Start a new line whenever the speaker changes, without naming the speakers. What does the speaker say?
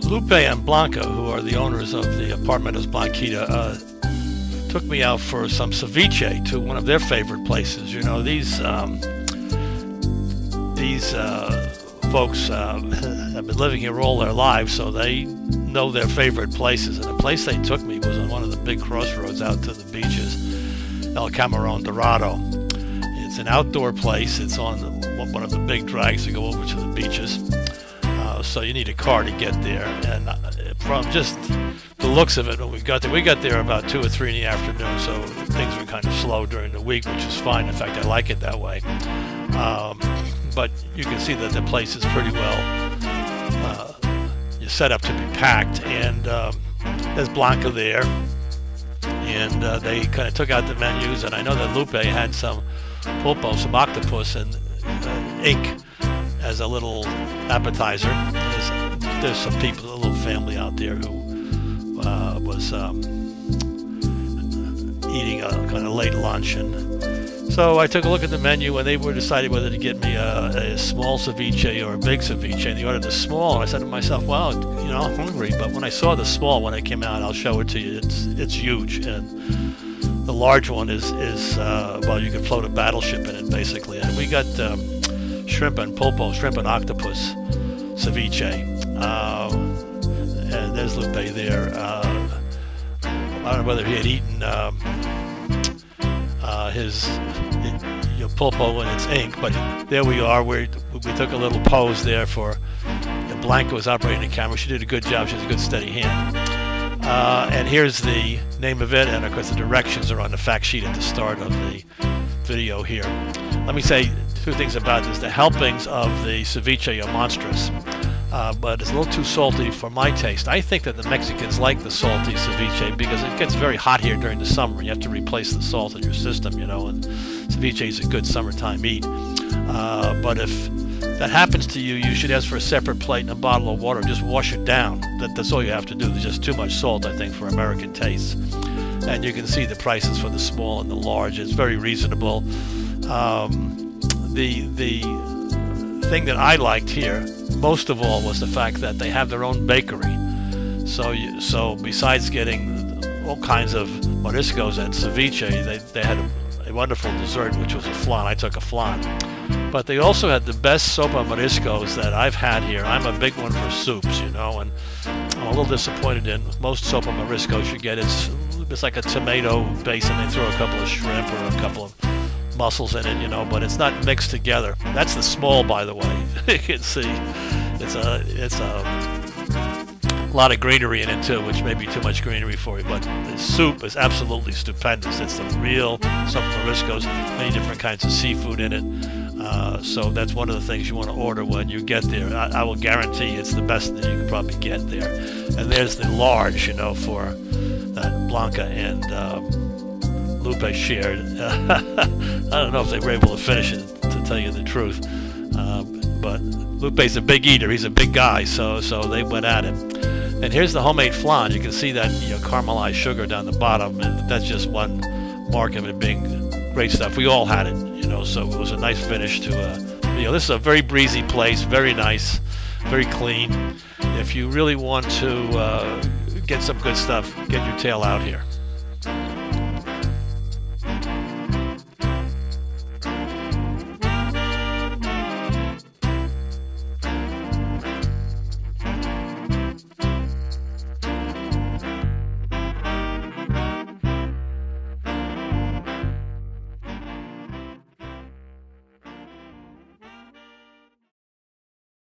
Lupe and Blanca, who are the owners of the Apartamentos Blanquita, took me out for some ceviche to one of their favorite places. You know, these folks have been living here all their lives, so they know their favorite places. And the place they took me was on one of the big crossroads out to the beaches, El Camaron, Dorado. It's an outdoor place. It's on one of the big drags to go over to the beaches. So you need a car to get there. And from just the looks of it, when we got there about 2 or 3 in the afternoon, so things were kind of slow during the week, which is fine. In fact, I like it that way. But you can see that the place is pretty well set up to be packed. And there's Blanca there. And they kind of took out the menus. And I know that Lupe had some pulpo, some octopus, and ink as a little appetizer. There's some people, a little family out there who was eating a kind of late lunch, and so I took a look at the menu, and they were deciding whether to get me a small ceviche or a big ceviche, and they ordered the small. And I said to myself, "Wow, you know, I'm hungry." But when I saw the small when it came out, I'll show it to you. It's huge, and the large one is well, you could float a battleship in it basically. And we got shrimp and pulpo, shrimp and octopus ceviche. And there's Lupe there. I don't know whether he had eaten his pulpo in its ink, but there we are. We took a little pose there for. Blanca was operating the camera. She did a good job. She has a good steady hand. And here's the name of it, and of course the directions are on the fact sheet at the start of the video here. Let me say 2 things about this. The helpings of the ceviche are monstrous, but it's a little too salty for my taste. I think that the Mexicans like the salty ceviche because it gets very hot here during the summer. You have to replace the salt in your system, you know, and ceviche is a good summertime eat. But if that happens to you, you should ask for a separate plate and a bottle of water. Just wash it down. That's all you have to do. There's just too much salt, I think, for American tastes. And you can see the prices for the small and the large. It's very reasonable. The thing that I liked here most of all was the fact that they have their own bakery. So besides getting all kinds of mariscos and ceviche, they had a wonderful dessert, which was a flan. I took a flan. But they also had the best sopa mariscos that I've had here. I'm a big one for soups, you know, and I'm a little disappointed in most sopa mariscos you get. It's like a tomato base, and they throw a couple of shrimp or a couple of mussels in it, you know, but it's not mixed together. That's the small, by the way. You can see it's a lot of greenery in it too, which may be too much greenery for you, but the soup is absolutely stupendous. It's the real sopa mariscos, many different kinds of seafood in it. So that's one of the things you want to order when you get there. I will guarantee it's the best that you can probably get there. And there's the large, you know, for that Blanca and Lupe shared. I don't know if they were able to finish it, to tell you the truth. But Lupe's a big eater. He's a big guy, so they went at him. And here's the homemade flan. You can see that, you know, caramelized sugar down the bottom. And that's just one mark of it being great stuff. We all had it, you know, so it was a nice finish to you know, this is a very breezy place, very nice, very clean. If you really want to get some good stuff, get your tail out here.